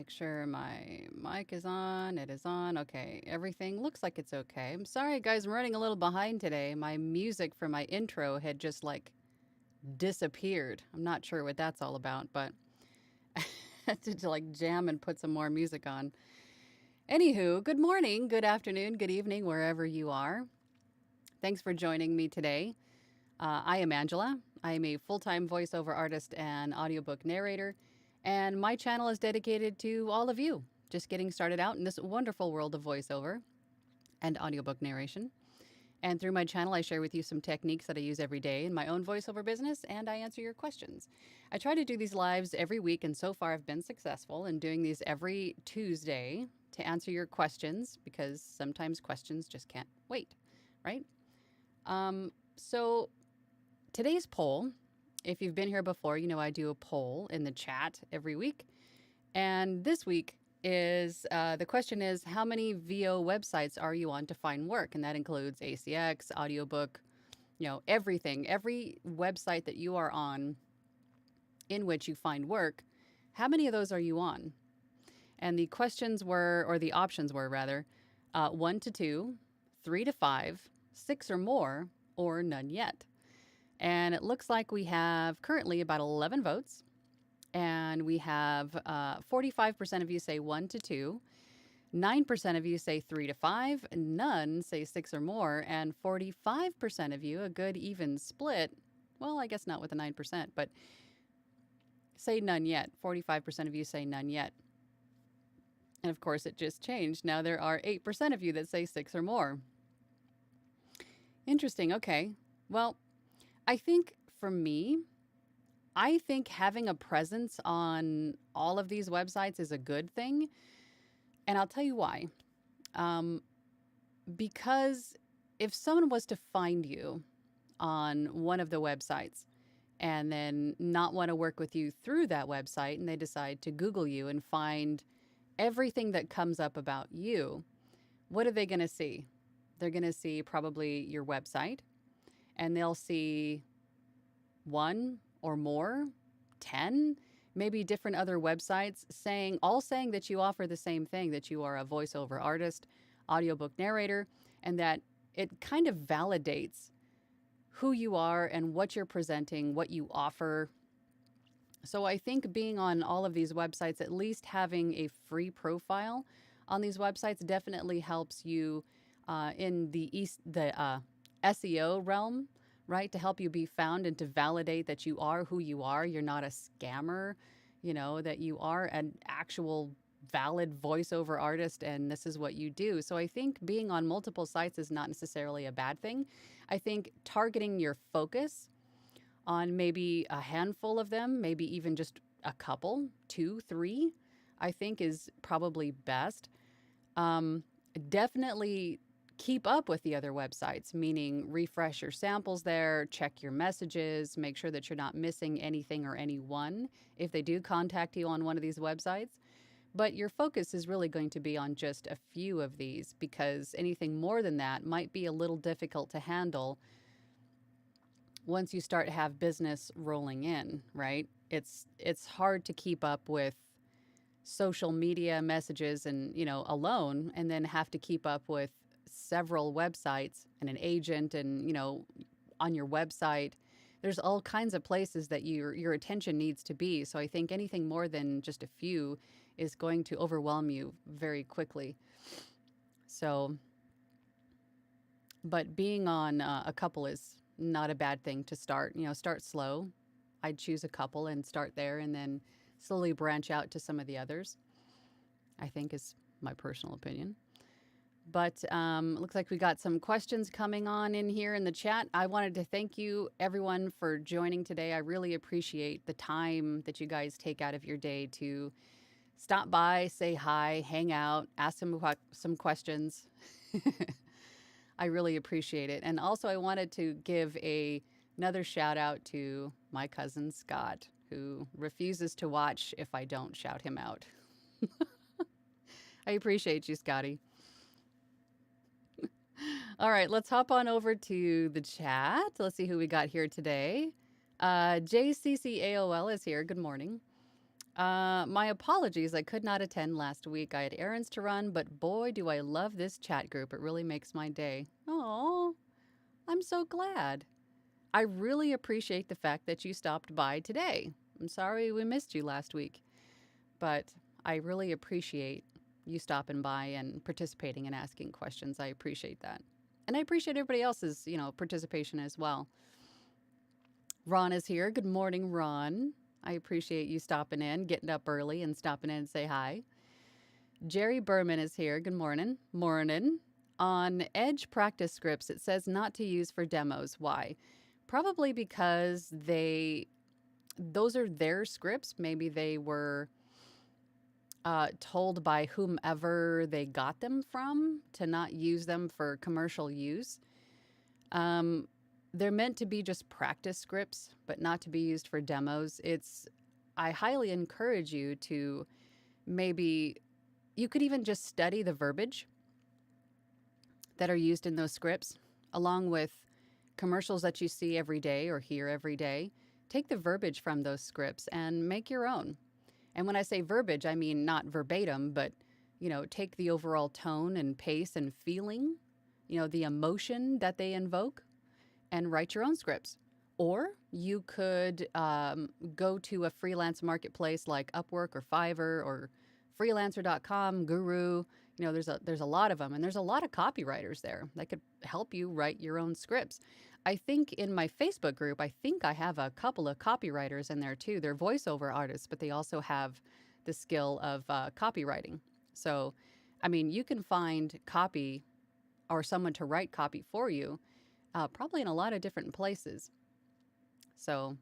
Make sure my mic is on. It is on. Okay, everything looks like it's okay. I'm sorry, guys, I'm running a little behind today. My music for my intro had just like disappeared. I'm not sure what that's all about, but I had to like jam and put some more music on. Anywho, good morning, good afternoon, good evening, wherever you are. Thanks for joining me today. I am Angela. I am a full-time voiceover artist and audiobook narrator, and my channel is dedicated to all of you just getting started out in this wonderful world of voiceover and audiobook narration. And through my channel, I share with you some techniques that I use every day in my own voiceover business, and I answer your questions. I try to do these lives every week, and so far I've been successful in doing these every Tuesday to answer your questions, because sometimes questions just can't wait, right? So today's poll, if you've been here before, you know I do a poll in the chat every week. And this week is the question is, how many VO websites are you on to find work? And that includes ACX, Audiobook, everything. Every website that you are on in which you find work, how many of those are you on? And the questions were, or the options were rather, 1 to 2, 3 to 5, 6 or more, or none yet. And it looks like we have currently about 11 votes. And we have 45% of you say 1 to 2, 9% of you say 3 to 5, none say 6 or more, and 45% of you, a good even split, well, I guess not with the 9%, but say none yet. 45% of you say none yet. And of course, it just changed. Now there are 8% of you that say 6 or more. Interesting. Okay. Well, I think for me, I think having a presence on all of these websites is a good thing. And I'll tell you why. Because if someone was to find you on one of the websites and then not want to work with you through that website, and they decide to Google you and find everything that comes up about you, what are they going to see? They're going to see probably your website, and they'll see one or more, 10, maybe different other websites saying that you offer the same thing, that you are a voiceover artist, audiobook narrator, and that it kind of validates who you are and what you're presenting, what you offer. So I think being on all of these websites, at least having a free profile on these websites, definitely helps you in the SEO realm, right? To help you be found and to validate that you are who you are. You're not a scammer, that you are an actual valid voiceover artist and this is what you do. So I think being on multiple sites is not necessarily a bad thing. I think targeting your focus on maybe a handful of them, maybe even just a couple, 2, 3, I think is probably best. Definitely keep up with the other websites, meaning refresh your samples there, check your messages, make sure that you're not missing anything or anyone if they do contact you on one of these websites. But your focus is really going to be on just a few of these, because anything more than that might be a little difficult to handle once you start to have business rolling in, right? It's hard to keep up with social media messages and, alone, and then have to keep up with several websites and an agent and, on your website. There's all kinds of places that your attention needs to be. So I think anything more than just a few is going to overwhelm you very quickly. So, but being on a couple is not a bad thing to start. Start slow. I'd choose a couple and start there and then slowly branch out to some of the others, I think is my personal opinion. But it looks like we got some questions coming on in here in the chat. I wanted to thank you, everyone, for joining today. I really appreciate the time that you guys take out of your day to stop by, say hi, hang out, ask some questions. I really appreciate it. And also I wanted to give another shout out to my cousin Scott, who refuses to watch if I don't shout him out. I appreciate you, Scotty. All right, let's hop on over to the chat. Let's see who we got here today. JCCAOL is here. Good morning. My apologies. I could not attend last week. I had errands to run, but boy, do I love this chat group. It really makes my day. Oh, I'm so glad. I really appreciate the fact that you stopped by today. I'm sorry we missed you last week, but I really appreciate you stopping by and participating and asking questions. I appreciate that. And I appreciate everybody else's, participation as well. Ron is here. Good morning, Ron. I appreciate you stopping in, getting up early and stopping in and say hi. Jerry Berman is here. Good morning. Morning. On Edge practice scripts, it says not to use for demos. Why? Probably because those are their scripts. Maybe they were told by whomever they got them from to not use them for commercial use. They're meant to be just practice scripts, but not to be used for demos. I highly encourage you to you could even just study the verbiage that are used in those scripts, along with commercials that you see every day or hear every day. Take the verbiage from those scripts and make your own. And when I say verbiage, I mean not verbatim, but, take the overall tone and pace and feeling, the emotion that they invoke, and write your own scripts. Or you could go to a freelance marketplace like Upwork or Fiverr or freelancer.com, Guru. There's a lot of them, and there's a lot of copywriters there that could help you write your own scripts. I think in my Facebook group, I have a couple of copywriters in there too. They're voiceover artists, but they also have the skill of copywriting. So, you can find copy or someone to write copy for you, probably in a lot of different places. So,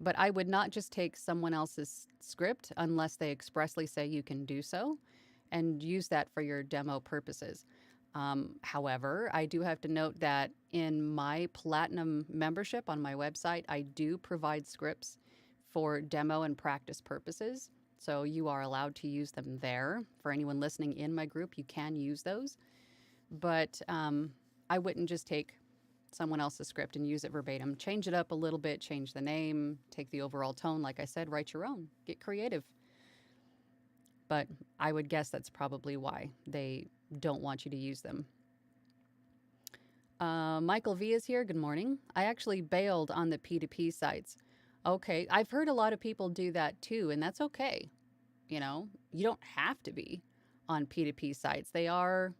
but I would not just take someone else's script unless they expressly say you can do so and use that for your demo purposes. However, I do have to note that in my Platinum membership on my website, I do provide scripts for demo and practice purposes. So you are allowed to use them there. For anyone listening in my group, you can use those. But I wouldn't just take someone else's script and use it verbatim. Change it up a little bit, change the name, take the overall tone. Like I said, write your own, get creative. But I would guess that's probably why they don't want you to use them. Michael V is here. Good morning. I actually bailed on the P2P sites. Okay. I've heard a lot of people do that too, and that's okay. You don't have to be on P2P sites. They're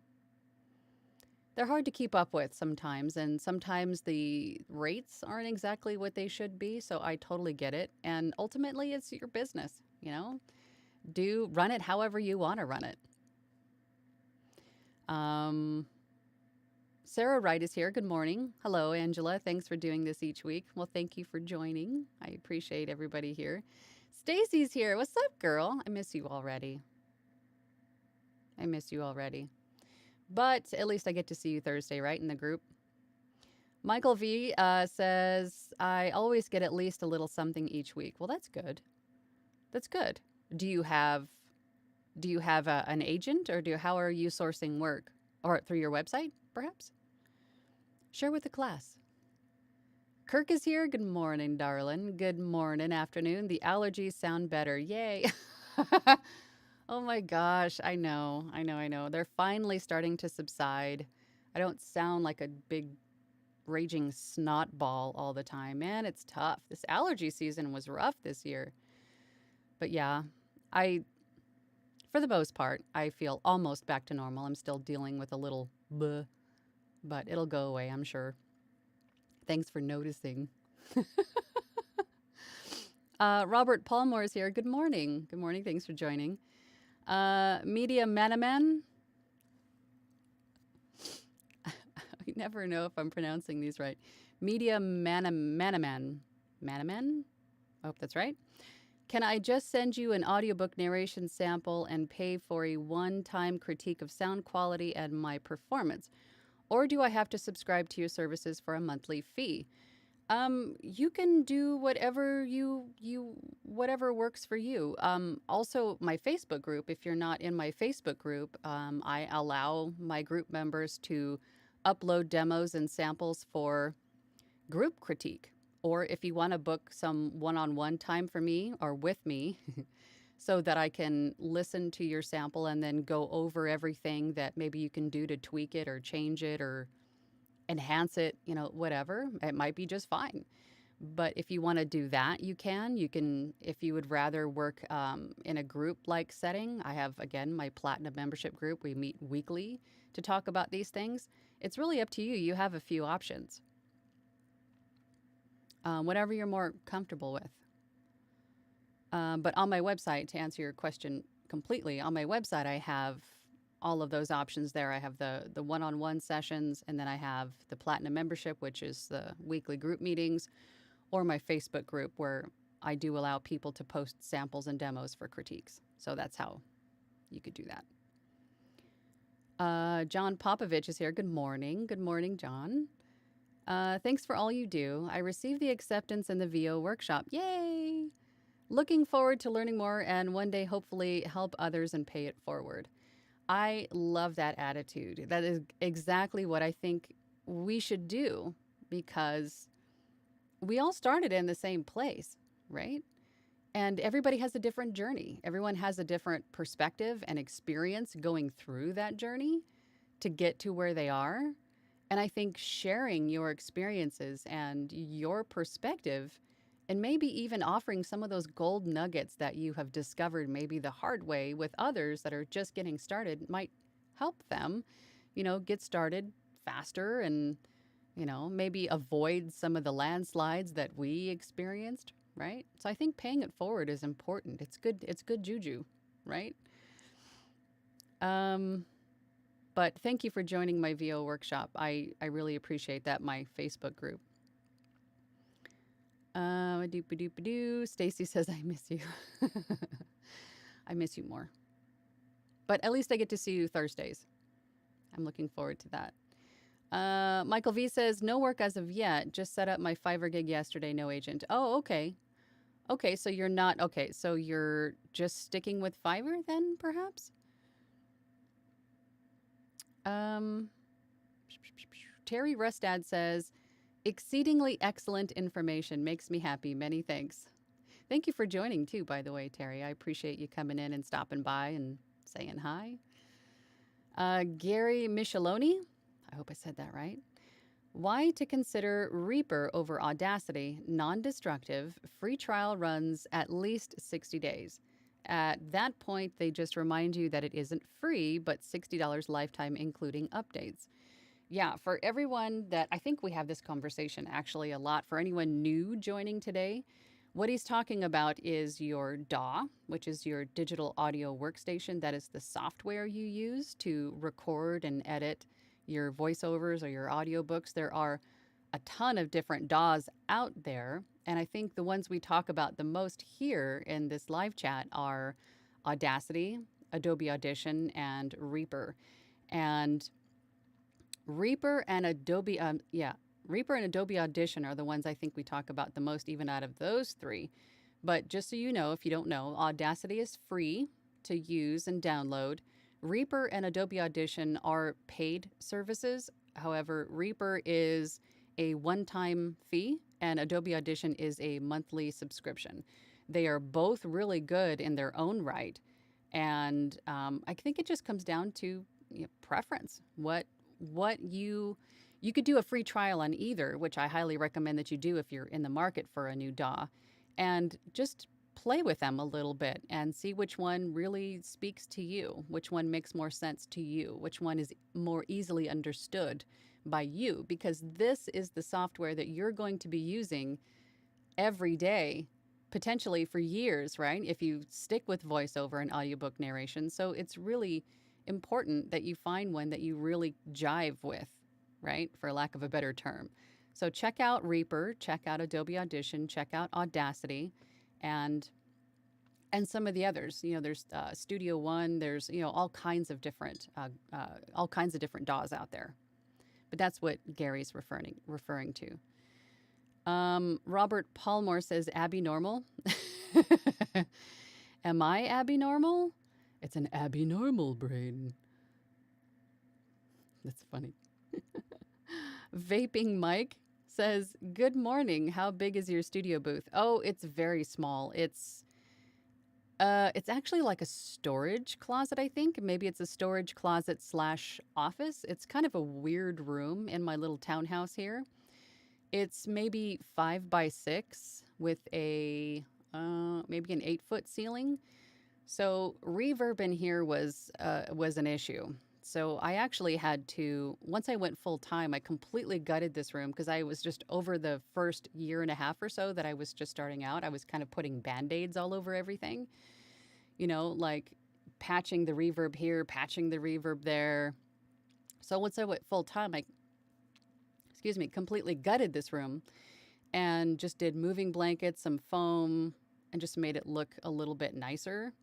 hard to keep up with sometimes, and sometimes the rates aren't exactly what they should be. So I totally get it. And ultimately, it's your business, run it however you want to run it. Sarah Wright is here. Good morning. Hello, Angela. Thanks for doing this each week. Well, thank you for joining. I appreciate everybody here. Stacy's here. What's up, girl? I miss you already. But at least I get to see you Thursday, right, in the group? Michael V says, I always get at least a little something each week. Well, that's good. Do you have an agent, or how are you sourcing work? Or through your website, perhaps? Share with the class. Kirk is here. Good morning, darling. Good morning, afternoon. The allergies sound better. Yay. Oh my gosh. I know. They're finally starting to subside. I don't sound like a big raging snot ball all the time. Man, it's tough. This allergy season was rough this year. But yeah, for the most part, I feel almost back to normal. I'm still dealing with a little bleh, but it'll go away, I'm sure. Thanks for noticing. Robert Palmore is here. Good morning. Thanks for joining. Media Manaman. I never know if I'm pronouncing these right. Media Manaman. Manaman? I hope that's right. Can I just send you an audiobook narration sample and pay for a one-time critique of sound quality and my performance? Or do I have to subscribe to your services for a monthly fee? You can do whatever whatever works for you. Also, my Facebook group, if you're not in my Facebook group, I allow my group members to upload demos and samples for group critique. Or if you want to book some one-on-one time for me or with me, so that I can listen to your sample and then go over everything that maybe you can do to tweak it or change it or enhance it, whatever. It might be just fine. But if you want to do that, you can. You can, if you would rather work in a group like setting. I have, again, my Platinum membership group. We meet weekly to talk about these things. It's really up to you. You have a few options. Whatever you're more comfortable with. But on my website, to answer your question completely, on my website, I have all of those options there. I have the one-on-one sessions, and then I have the Platinum membership, which is the weekly group meetings, or my Facebook group where I do allow people to post samples and demos for critiques. So that's how you could do that. John Popovich is here. Good morning. Good morning, John. Thanks for all you do. I received the acceptance in the VO workshop. Yay! Looking forward to learning more and one day hopefully help others and pay it forward. I love that attitude. That is exactly what I think we should do, because we all started in the same place, right? And everybody has a different journey. Everyone has a different perspective and experience going through that journey to get to where they are. And I think sharing your experiences and your perspective, and maybe even offering some of those gold nuggets that you have discovered maybe the hard way with others that are just getting started, might help them, get started faster and, maybe avoid some of the landslides that we experienced, right? So I think paying it forward is important. It's good juju, right? But thank you for joining my VO workshop. I really appreciate that, my Facebook group. Stacy says, I miss you. I miss you more. But at least I get to see you Thursdays. I'm looking forward to that. Michael V says, no work as of yet. Just set up my Fiverr gig yesterday, no agent. Oh, okay. Okay, so you're not, okay, so you're just sticking with Fiverr then, perhaps? Terry Rustad says, exceedingly excellent information. Makes me happy. Many thanks. Thank you for joining too, by the way, Terry. I appreciate you coming in and stopping by and saying hi. Gary Micheloni, I hope I said that right. Why to consider Reaper over Audacity? Non-destructive. Free trial runs at least 60 days. At that point, they just remind you that it isn't free, but $60 lifetime, including updates. Yeah, for everyone that, I think we have this conversation actually a lot. For anyone new joining today, what he's talking about is your DAW, which is your digital audio workstation. That is the software you use to record and edit your voiceovers or your audiobooks. There are a ton of different DAWs out there. And I think the ones we talk about the most here in this live chat are Audacity, Adobe Audition, and Reaper. And Reaper and Adobe Audition are the ones I think we talk about the most, even out of those three. But just so you know, if you don't know, Audacity is free to use and download. Reaper and Adobe Audition are paid services. However, Reaper is a one-time fee and Adobe Audition is a monthly subscription. They are both really good in their own right. And I think it just comes down to preference. What you could do a free trial on either, which I highly recommend that you do if you're in the market for a new DAW, and just play with them a little bit and see which one really speaks to you, which one makes more sense to you, which one is more easily understood by you, because this is the software that you're going to be using every day, potentially for years, right? If you stick with voiceover and audiobook narration. So it's really important that you find one that you really jive with, right? For lack of a better term. So check out Reaper, check out Adobe Audition, check out Audacity, and some of the others. There's Studio One. There's all kinds of different DAWs out there. But that's what Gary's referring to. Robert Palmore says, Abby Normal. Am I Abby Normal? It's an Abby Normal brain. That's funny. Vaping Mike says, good morning. How big is your studio booth? Oh, it's very small. It's actually like a storage closet, I think. Maybe it's a storage closet slash office. It's kind of a weird room in my little townhouse here. It's maybe 5 by 6 with a maybe an 8 foot ceiling. So reverb in here was an issue. So I actually had to once I went full time, I completely gutted this room because I was just over the first year and a half or so that I was just starting out. I was kind of putting band-aids all over everything, like patching the reverb here, patching the reverb there. So once I went full time, I completely gutted this room and just did moving blankets, some foam, and just made it look a little bit nicer.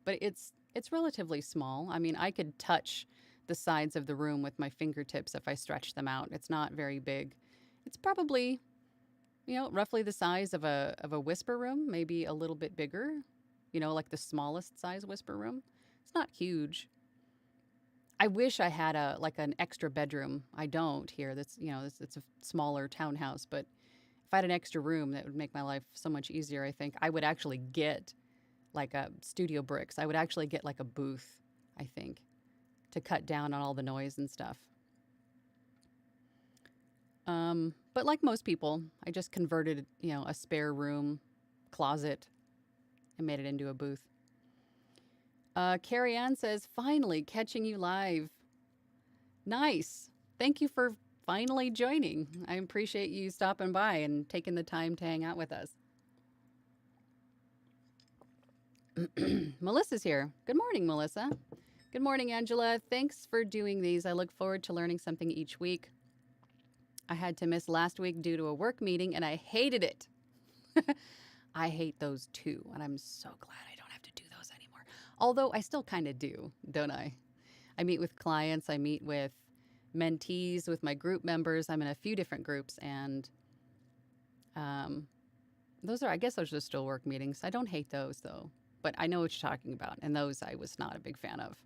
But it's relatively small. I mean, I could touch the sides of the room with my fingertips if I stretch them out. It's not very big. It's probably, roughly the size of a whisper room, maybe a little bit bigger, like the smallest size whisper room. It's not huge. I wish I had an extra bedroom. I don't here. It's a smaller townhouse, but if I had an extra room, that would make my life so much easier. I think I would actually get like a studio bricks. I would actually get like a booth, I think, to cut down on all the noise and stuff. But like most people, I just converted, a spare room, closet, and made it into a booth. Carrie Ann says, finally catching you live. Nice. Thank you for finally joining. I appreciate you stopping by and taking the time to hang out with us. Melissa's here. Good morning, Melissa. Good morning, Angela. Thanks for doing these. I look forward to learning something each week. I had to miss last week due to a work meeting, and I hated it. I hate those too, and I'm so glad I don't have to do those anymore. Although I still kind of do, don't I? I meet with clients. I meet with mentees, with my group members. I'm in a few different groups, and those are still work meetings. I don't hate those, though. But I know what you're talking about, and those I was not a big fan of.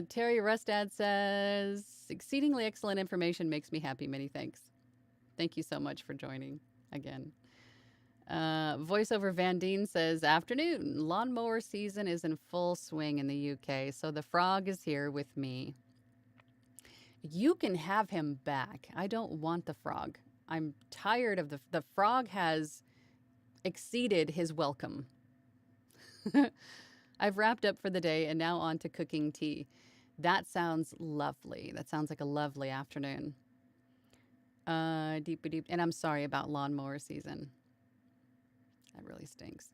Terry Rustad says, exceedingly excellent information makes me happy. Many thanks. Thank you so much for joining again. VoiceOver Van Deen says, afternoon. Lawnmower season is in full swing in the UK, so the frog is here with me. You can have him back. I don't want the frog. I'm tired of the frog has exceeded his welcome. I've wrapped up for the day and now on to cooking tea. That sounds lovely. That sounds like a lovely afternoon. Deep. And I'm sorry about lawnmower season. That really stinks.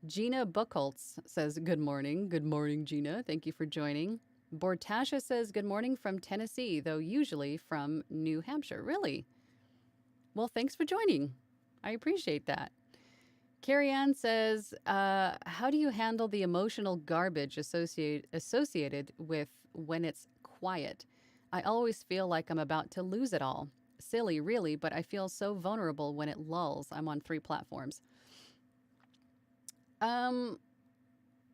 Gina Buchholz says, good morning. Good morning, Gina. Thank you for joining. Bortasha says, good morning from Tennessee, though usually from New Hampshire. Really? Well, thanks for joining. I appreciate that. Carrie Ann says, how do you handle the emotional garbage associated with when it's quiet? I always feel like I'm about to lose it all. Silly, really, but I feel so vulnerable when it lulls. I'm on 3 platforms.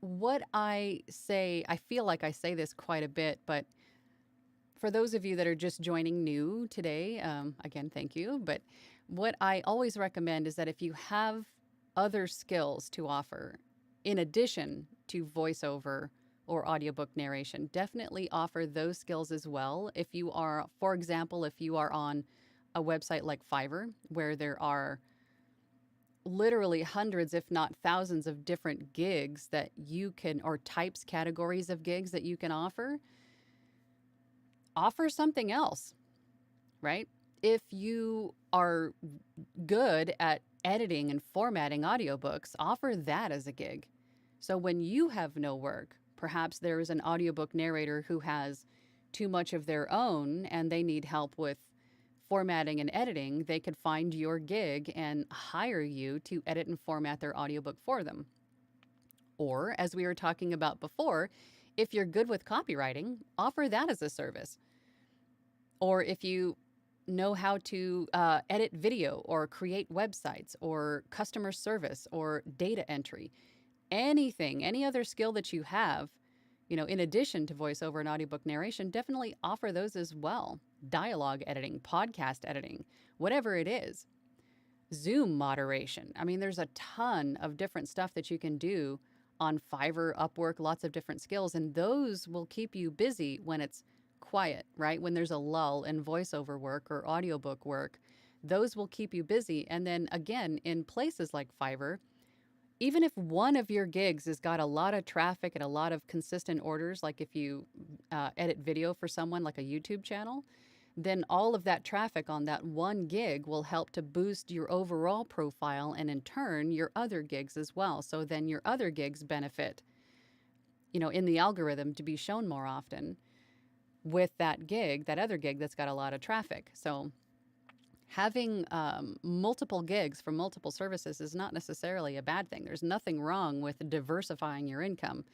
What I say, I feel like I say this quite a bit, but for those of you that are just joining new today, again, thank you. But what I always recommend is that if you have other skills to offer, in addition to voiceover or audiobook narration, definitely offer those skills as well. If you are, for example, if you are on a website like Fiverr, where there are literally hundreds, if not thousands of different gigs that you can, or types, categories of gigs that you can offer something else, right? If you are good at editing and formatting audiobooks, offer that as a gig. So when you have no work, perhaps there is an audiobook narrator who has too much of their own and they need help with formatting and editing, they could find your gig and hire you to edit and format their audiobook for them. Or, as we were talking about before, if you're good with copywriting, offer that as a service. Or if you know how to edit video or create websites or customer service or data entry, anything, any other skill that you have, in addition to voiceover and audiobook narration, definitely offer those as well. Dialogue editing, podcast editing, whatever it is. Zoom moderation. I mean, there's a ton of different stuff that you can do on Fiverr, Upwork, lots of different skills, and those will keep you busy when it's quiet, right? When there's a lull in voiceover work or audiobook work, those will keep you busy. And then again, in places like Fiverr, even if one of your gigs has got a lot of traffic and a lot of consistent orders, like if you edit video for someone like a YouTube channel, then all of that traffic on that one gig will help to boost your overall profile and in turn your other gigs as well. So then your other gigs benefit, in the algorithm to be shown more often with that gig, that other gig that's got a lot of traffic. So having multiple gigs from multiple services is not necessarily a bad thing. There's nothing wrong with diversifying your income.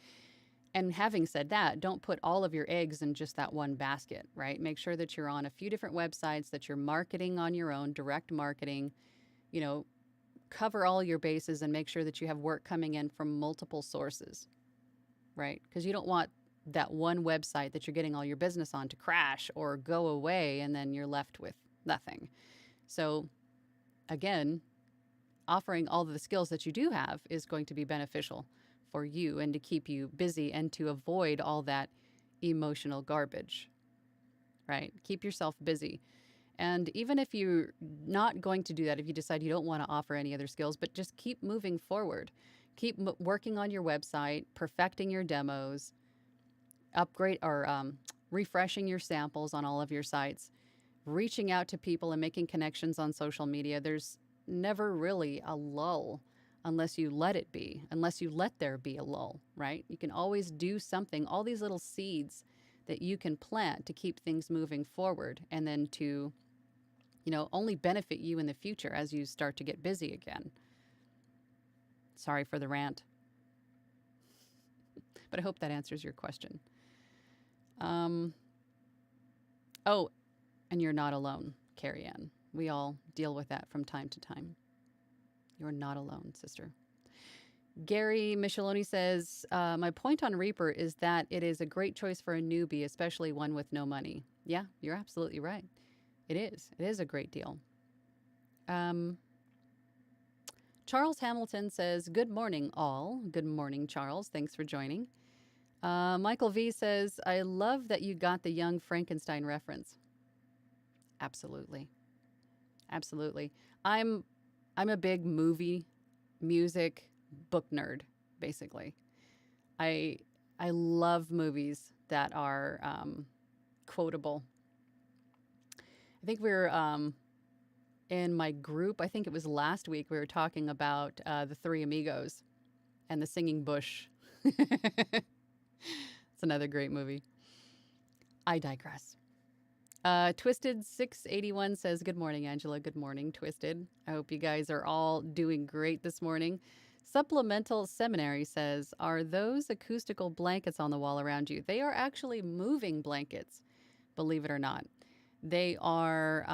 And having said that, don't put all of your eggs in just that one basket, right? Make sure that you're on a few different websites, that you're marketing on your own, direct marketing, cover all your bases and make sure that you have work coming in from multiple sources, right? Because you don't want that one website that you're getting all your business on to crash or go away and then you're left with nothing. So again, offering all of the skills that you do have is going to be beneficial for you and to keep you busy and to avoid all that emotional garbage, right? Keep yourself busy. And even if you're not going to do that, if you decide you don't want to offer any other skills, but just keep moving forward. Keep working on your website, perfecting your demos, upgrade or refreshing your samples on all of your sites, reaching out to people and making connections on social media. There's never really a lull unless you let it be, unless you let there be a lull, right? You can always do something, all these little seeds that you can plant to keep things moving forward and then to, only benefit you in the future as you start to get busy again. Sorry for the rant, but I hope that answers your question. Oh, and you're not alone, Carrie Ann. We all deal with that from time to time. You're not alone, sister. Gary Micheloni says, my point on Reaper is that it is a great choice for a newbie, especially one with no money. Yeah, you're absolutely right. It is. It is a great deal. Charles Hamilton says, good morning, all. Good morning, Charles. Thanks for joining. Michael V says, I love that you got the Young Frankenstein reference. Absolutely. Absolutely. I'm a big movie, music, book nerd, basically. I love movies that are quotable. I think we were in my group, I think it was last week, we were talking about The Three Amigos and the Singing Bush. It's another great movie. I digress. Twisted 681 says, good morning, Angela. Good morning, Twisted. I hope you guys are all doing great this morning. Supplemental Seminary says, are those acoustical blankets on the wall around you? They are actually moving blankets, believe it or not. They are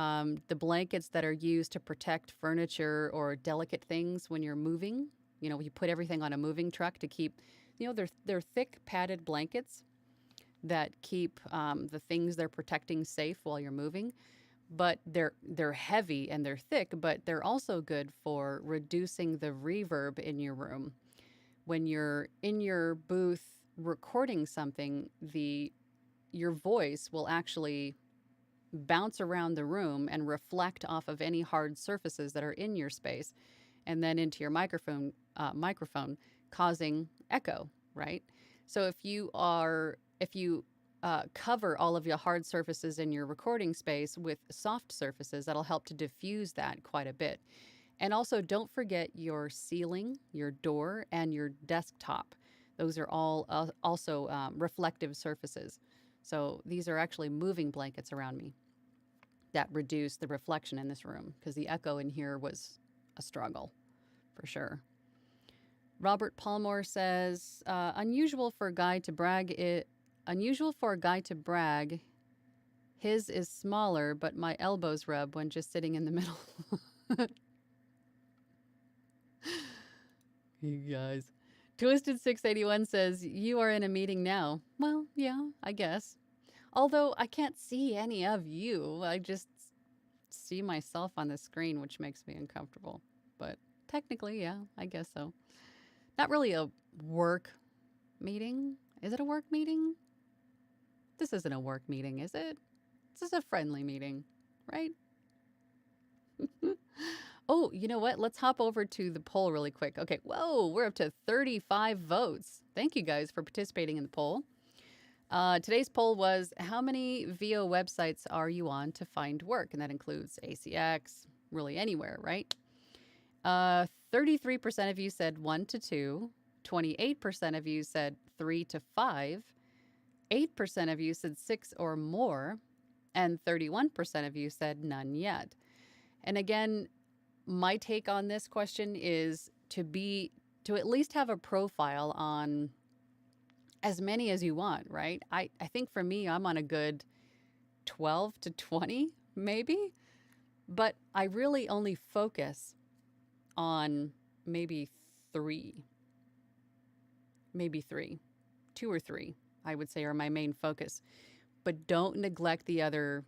the blankets that are used to protect furniture or delicate things when you're moving. You put everything on a moving truck to keep, they're thick padded blankets that keep the things they're protecting safe while you're moving. But they're heavy and they're thick, but they're also good for reducing the reverb in your room. When you're in your booth recording something, your voice will actually bounce around the room and reflect off of any hard surfaces that are in your space and then into your microphone, causing echo, right? So if you cover all of your hard surfaces in your recording space with soft surfaces, that'll help to diffuse that quite a bit. And also don't forget your ceiling, your door, and your desktop. Those are all also reflective surfaces. So these are actually moving blankets around me that reduce the reflection in this room because the echo in here was a struggle for sure. Robert Palmore says, unusual for a guy to brag. His is smaller, but my elbows rub when just sitting in the middle. You guys. Twisted 681 says, you are in a meeting now. Well, yeah, I guess. Although I can't see any of you. see myself on the screen, which makes me uncomfortable. But technically, yeah, I guess so. Not really a work meeting. Is it a work meeting? This isn't a work meeting, is it? This is a friendly meeting, right? Oh, you know what? Let's hop over to the poll really quick. Okay, whoa, we're up to 35 votes. Thank you guys for participating in the poll. Today's poll was, how many VO websites are you on to find work? And that includes ACX, really anywhere, right? 33% of you said 1 to 2. 28% of you said 3 to 5. 8% of you said 6 or more. And 31% of you said none yet. And again, my take on this question is to at least have a profile on as many as you want, right? I think for me, I'm on a good 12 to 20, maybe. But I really only focus on maybe three. Maybe three. 2 or 3, I would say, are my main focus. But don't neglect the other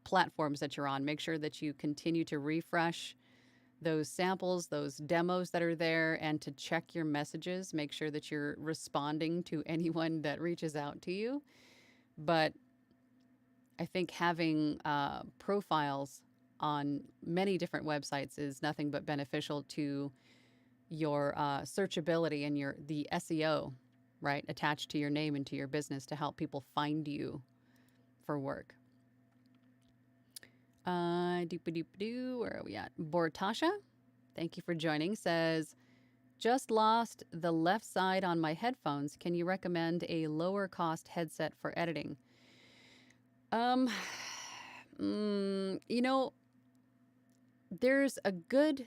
platforms that you're on. Make sure that you continue to refresh those samples, those demos that are there, and to check your messages. Make sure that you're responding to anyone that reaches out to you. But I think having profiles on many different websites is nothing but beneficial to your searchability and the SEO, right, attached to your name and to your business to help people find you for work. Where are we at? Bortasha, thank you for joining, says, just lost the left side on my headphones. Can you recommend a lower cost headset for editing? You know, there's a good,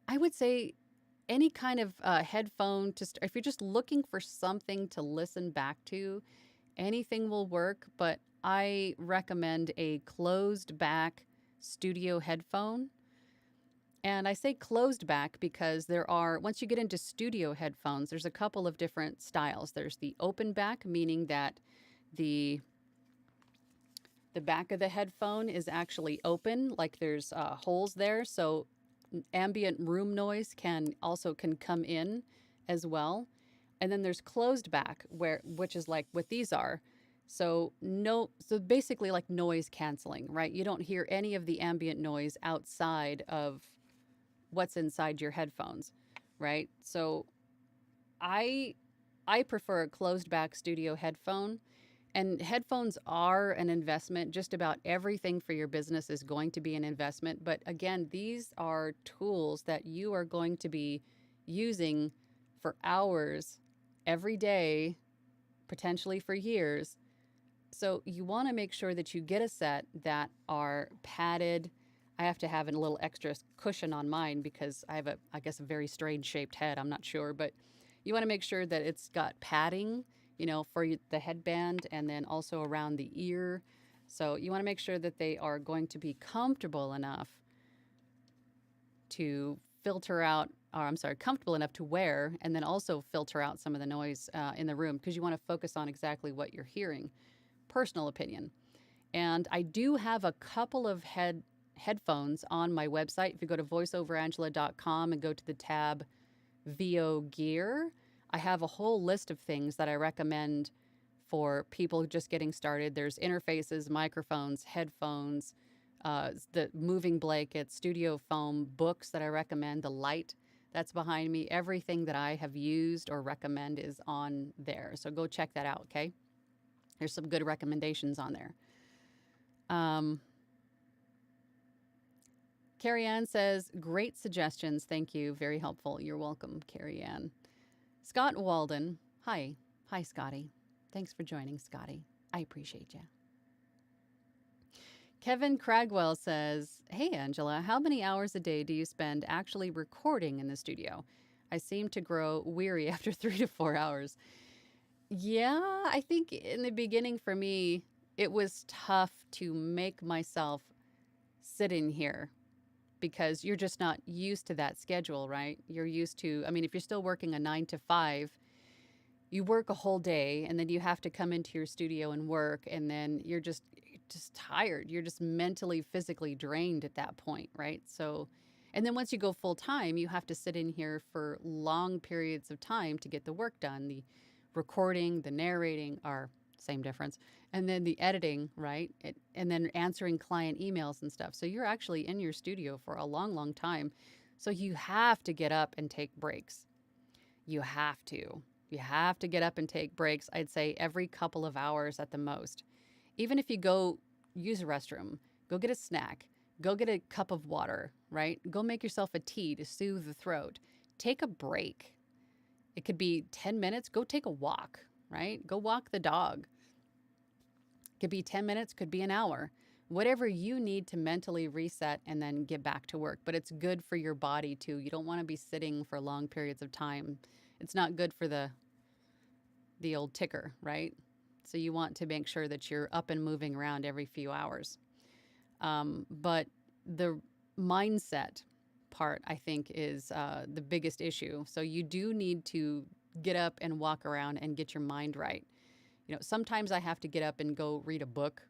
I would say, any kind of headphone, if you're just looking for something to listen back to, anything will work, but I recommend a closed back studio headphone. And I say closed back because once you get into studio headphones, there's a couple of different styles. There's the open back, meaning that the back of the headphone is actually open, like there's holes there. So ambient room noise can come in as well. And then there's closed back, which is like what these are. So basically like noise canceling, right? You don't hear any of the ambient noise outside of what's inside your headphones, right? So I prefer a closed back studio headphone. And headphones are an investment. Just about everything for your business is going to be an investment. But again, these are tools that you are going to be using for hours every day, potentially for years. So you want to make sure that you get a set that are padded. I have to have a little extra cushion on mine because I have a very strange shaped head. I'm not sure, but you want to make sure that it's got padding, for the headband and then also around the ear. So you want to make sure that they are going to be comfortable enough to comfortable enough to wear, and then also filter out some of the noise in the room, because you want to focus on exactly what you're hearing. Personal opinion. And I do have a couple of headphones on my website. If you go to voiceoverangela.com and go to the tab VO Gear, I have a whole list of things that I recommend for people just getting started. There's interfaces, microphones, headphones, the moving blanket, studio foam, books that I recommend, the light that's behind me. Everything that I have used or recommend is on there. So go check that out, okay? There's some good recommendations on there. Carrie Ann says, great suggestions. Thank you. Very helpful. You're welcome, Carrie Ann. Scott Walden. Hi. Hi, Scotty. Thanks for joining, Scotty. I appreciate you. Kevin Cragwell says, hey, Angela, how many hours a day do you spend actually recording in the studio? I seem to grow weary after 3 to 4 hours. Yeah, I think in the beginning for me, it was tough to make myself sit in here because you're just not used to that schedule, right? You're used to, if you're still working a 9 to 5, you work a whole day and then you have to come into your studio and work, and then you're just just tired. You're just mentally, physically drained at that point, right? So, and then once you go full time, you have to sit in here for long periods of time to get the work done. The recording, the narrating are same difference. And then the editing, right? And then answering client emails and stuff. So you're actually in your studio for a long, long time. So you have to get up and take breaks. You have to. You have to get up and take breaks, I'd say every couple of hours at the most. Even if you go use a restroom, go get a snack, go get a cup of water, right? Go make yourself a tea to soothe the throat. Take a break. It could be 10 minutes. Go take a walk, right? Go walk the dog. It could be 10 minutes, could be an hour. Whatever you need to mentally reset and then get back to work. But it's good for your body too. You don't want to be sitting for long periods of time. It's not good for the old ticker, right? So you want to make sure that you're up and moving around every few hours. But the mindset part, I think, is the biggest issue. So you do need to get up and walk around and get your mind right. You know, sometimes I have to get up and go read a book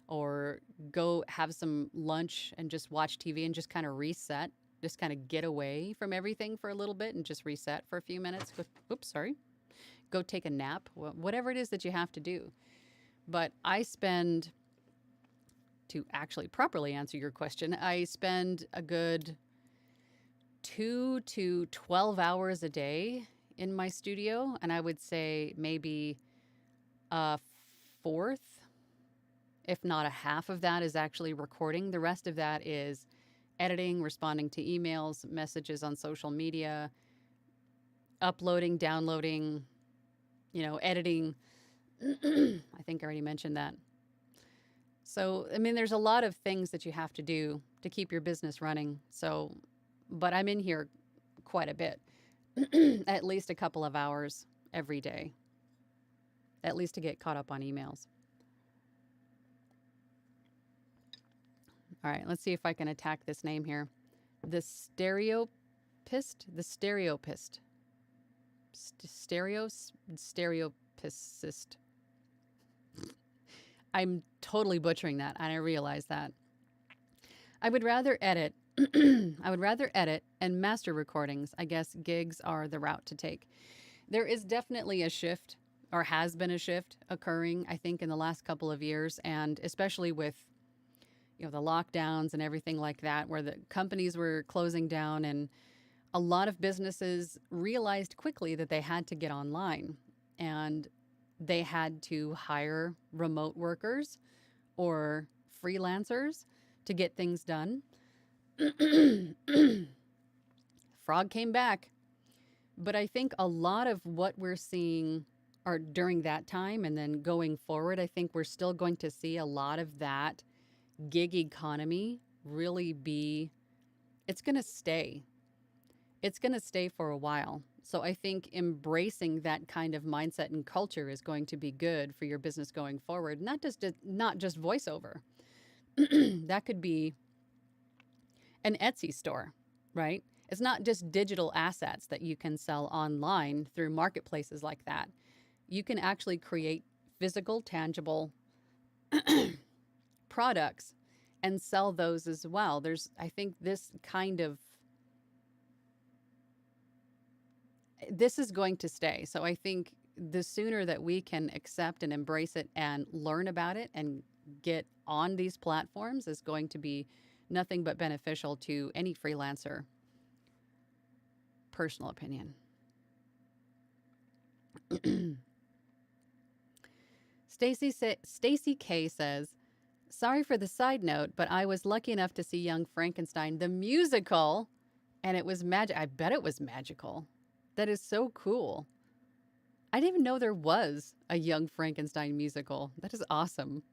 or go have some lunch and just watch TV and just kind of reset, just kind of get away from everything for a little bit and just reset for a few minutes. Oops, sorry. Go take a nap, whatever it is that you have to do. But I spend, to actually properly answer your question, I spend a good 2 to 12 hours a day in my studio. And I would say maybe a fourth, if not a half of that is actually recording. The rest of that is editing, responding to emails, messages on social media, uploading, downloading, editing. I think I already mentioned that. So, I mean, there's a lot of things that you have to do to keep your business running. So, but I'm in here quite a bit, at least a couple of hours every day, at least to get caught up on emails. All right, let's see if I can attack this name here. The stereopist. Stereopicist. I'm totally butchering that, and I realize that. I would rather edit. I would rather edit and master recordings. I guess gigs are the route to take. There is definitely a shift, or has been a shift occurring, I think, in the last couple of years, and especially with the lockdowns and everything like that, where the companies were closing down, and a lot of businesses realized quickly that they had to get online, and they had to hire remote workers or freelancers to get things done. Frog came back. But I think a lot of what we're seeing are during that time and then going forward, I think we're still going to see a lot of that gig economy really it's going to stay. It's going to stay for a while. So I think embracing that kind of mindset and culture is going to be good for your business going forward. Not just voiceover. That could be an Etsy store, right? It's not just digital assets that you can sell online through marketplaces like that. You can actually create physical, tangible products and sell those as well. I think this is going to stay. So I think the sooner that we can accept and embrace it and learn about it and get on these platforms is going to be nothing but beneficial to any freelancer. Personal opinion. Stacy K says, sorry for the side note, but I was lucky enough to see Young Frankenstein, the musical, and it was magic. I bet it was magical. That is so cool. I didn't even know there was a Young Frankenstein musical. That is awesome.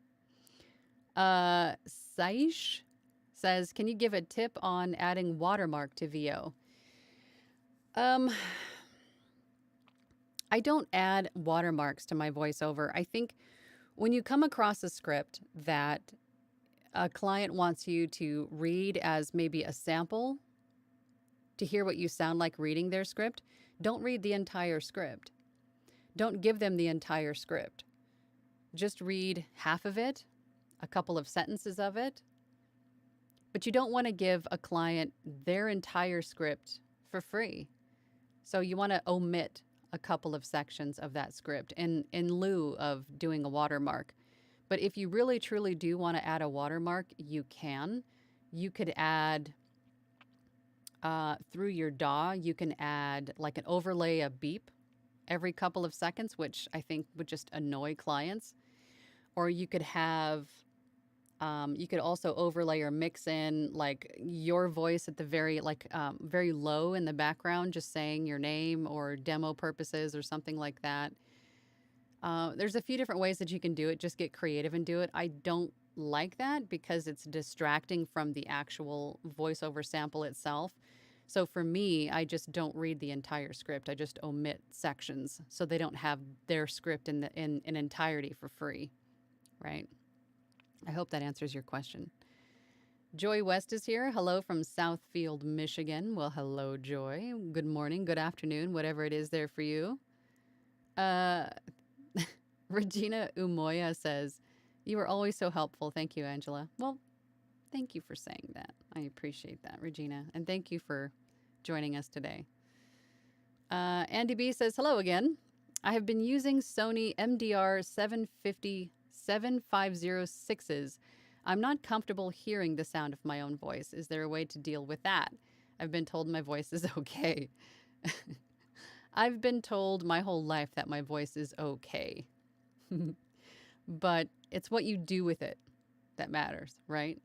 Saish says, can you give a tip on adding watermark to VO? I don't add watermarks to my voiceover. I think when you come across a script that a client wants you to read as maybe a sample to hear what you sound like reading their script, don't read the entire script. Don't give them the entire script. Just read half of it, a couple of sentences of it, but you don't want to give a client their entire script for free. So you want to omit a couple of sections of that script in lieu of doing a watermark. But if you really truly do want to add a watermark, you can. You could add, through your DAW, you can add like an overlay, a beep every couple of seconds, which I think would just annoy clients. Or you could have, you could also overlay or mix in like your voice at the very low in the background, just saying your name or demo purposes or something like that. There's a few different ways that you can do it. Just get creative and do it. I don't like that because it's distracting from the actual voiceover sample itself. So for me, I just don't read the entire script. I just omit sections so they don't have their script in entirety for free, right? I hope that answers your question. Joy West is here. Hello from Southfield, Michigan. Well, hello, Joy. Good morning, good afternoon, whatever it is there for you. Regina Umoya says, "You are always so helpful." Thank you, Angela. Well, thank you for saying that. I appreciate that, Regina. And thank you for joining us today. Andy B says, "Hello again. I have been using Sony MDR 7506s. I'm not comfortable hearing the sound of my own voice. Is there a way to deal with that? I've been told my voice is okay." I've been told my whole life that my voice is okay. But it's what you do with it that matters, right?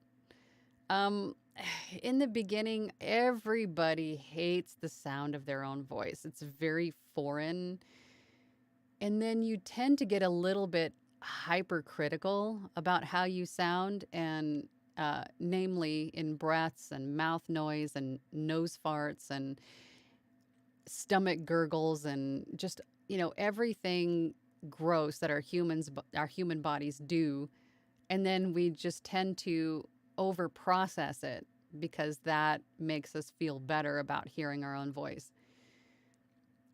In the beginning, everybody hates the sound of their own voice. It's very foreign. And then you tend to get a little bit hypercritical about how you sound, and namely in breaths and mouth noise and nose farts and stomach gurgles and just, everything gross that our human bodies do. And then we just tend to over process it because that makes us feel better about hearing our own voice.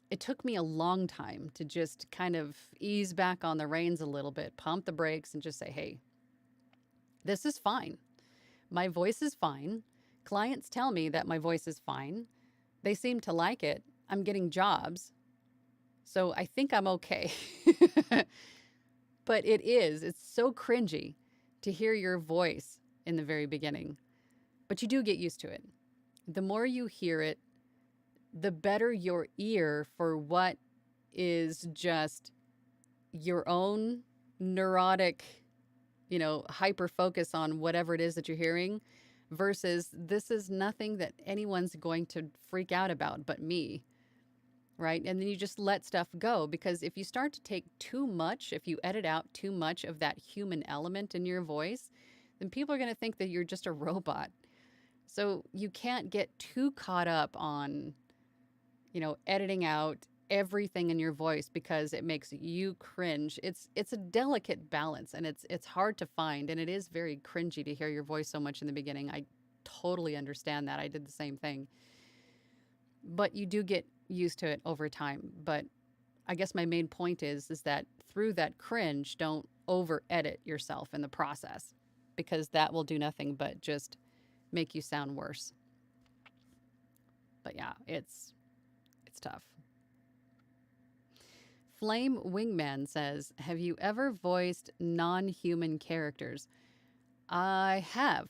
It took me a long time to just kind of ease back on the reins a little bit, pump the brakes, and just say, hey, this is fine. My voice is fine. Clients tell me that my voice is fine. They seem to like it. I'm getting jobs. So I think I'm okay. But it's so cringy to hear your voice in the very beginning. But you do get used to it. The more you hear it, the better your ear for what is just your own neurotic, hyper focus on whatever it is that you're hearing, versus this is nothing that anyone's going to freak out about but me, right? And then you just let stuff go, because if you start to take too much, if you edit out too much of that human element in your voice, then people are going to think that you're just a robot. So you can't get too caught up on editing out everything in your voice because it makes you cringe. It's a delicate balance, and it's hard to find, and it is very cringy to hear your voice so much in the beginning. I totally understand that. I did the same thing. But you do get used to it over time. But I guess my main point is that through that cringe, don't over edit yourself in the process, because that will do nothing but just make you sound worse. But yeah, it's tough. Flame Wingman says, "Have you ever voiced non-human characters?" I have.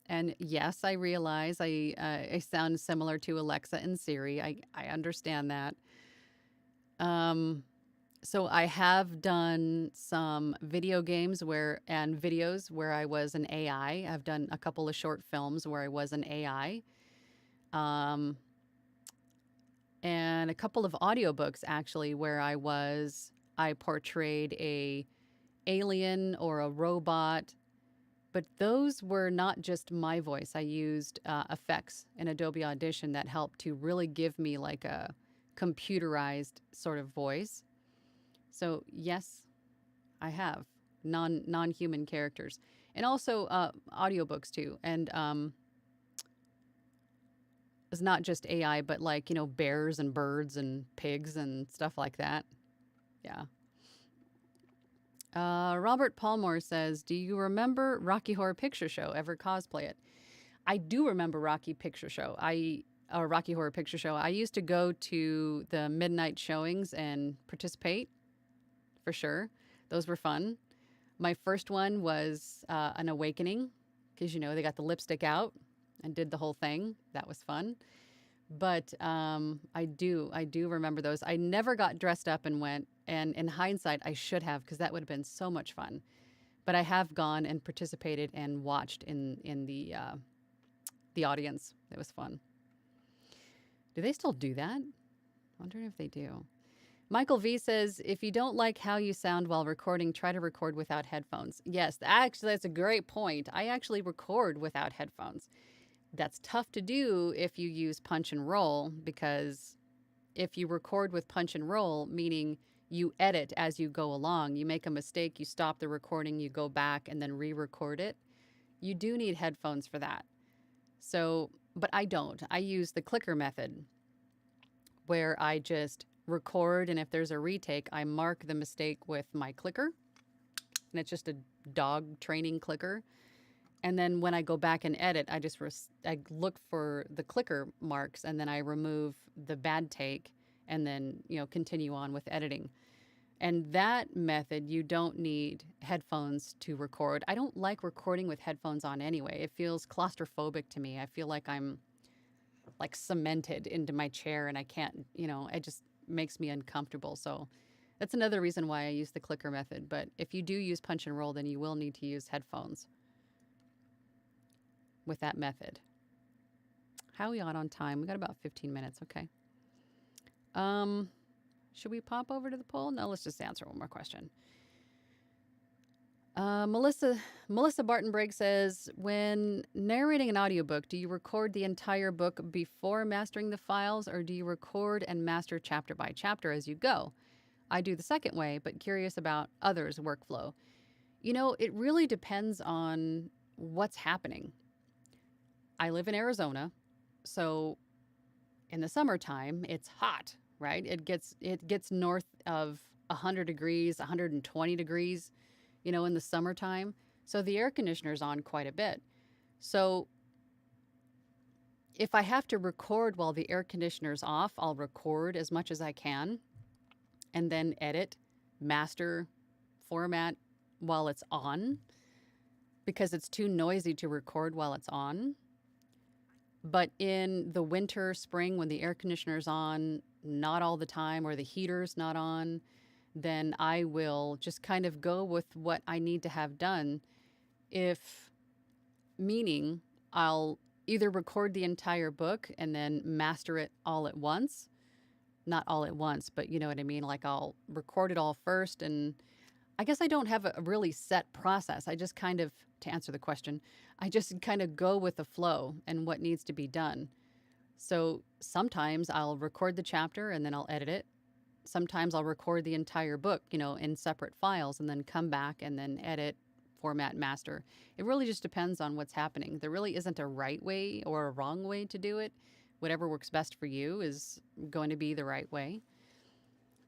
And yes, I realize I sound similar to Alexa and Siri. I understand that. So I have done some video games and videos where I was an AI. I've done a couple of short films where I was an AI. And a couple of audiobooks actually where I portrayed a alien or a robot, but those were not just my voice. I used effects in Adobe Audition that helped to really give me like a computerized sort of voice. So yes, I have non-human characters, and also audiobooks too. And it's not just AI, but like, bears and birds and pigs and stuff like that. Yeah. Robert Palmore says, do you remember Rocky Horror Picture Show? Ever cosplay it? I do remember Rocky Horror Picture Show. I used to go to the midnight showings and participate for sure. Those were fun. My first one was an awakening because, they got the lipstick out and did the whole thing. That was fun. But I do remember those. I never got dressed up and went. And in hindsight, I should have, because that would have been so much fun. But I have gone and participated and watched in the audience. It was fun. Do they still do that? Wondering if they do. Michael V says, if you don't like how you sound while recording, try to record without headphones. Yes, actually, that's a great point. I actually record without headphones. That's tough to do if you use punch and roll, because if you record with punch and roll, meaning you edit as you go along, you make a mistake, you stop the recording, you go back and then re-record it, you do need headphones for that. So, but I don't. I use the clicker method, where I just record, and if there's a retake, I mark the mistake with my clicker, and it's just a dog training clicker. And then when I go back and edit, I look for the clicker marks, and then I remove the bad take, and then continue on with editing. And that method, you don't need headphones to record. I don't like recording with headphones on anyway. It feels claustrophobic to me. I feel like I'm like cemented into my chair, and I can't, it just makes me uncomfortable. So that's another reason why I use the clicker method. But if you do use punch and roll, then you will need to use headphones with that method. How are we on time? We got about 15 minutes. Okay. Should we pop over to the poll? No, let's just answer one more question. Melissa Barton-Briggs says, when narrating an audiobook, do you record the entire book before mastering the files, or do you record and master chapter by chapter as you go? I do the second way, but curious about others' workflow. It really depends on what's happening. I live in Arizona, so in the summertime, it's hot, right? It gets north of 100 degrees, 120 degrees, in the summertime. So the air conditioner's on quite a bit. So if I have to record while the air conditioner's off, I'll record as much as I can and then edit, master, format while it's on, because it's too noisy to record while it's on. But in the winter, spring, when the air conditioner's on, not all the time, or the heater's not on, then I will just kind of go with what I need to have done. Meaning I'll either record the entire book and then master it all at once. Not all at once, but you know what I mean? Like I'll record it all first, and I guess I don't have a really set process. I just kind of, to answer the question, I just kind of go with the flow and what needs to be done. So sometimes I'll record the chapter and then I'll edit it. Sometimes I'll record the entire book, in separate files, and then come back and then edit, format, master. It really just depends on what's happening. There really isn't a right way or a wrong way to do it. Whatever works best for you is going to be the right way.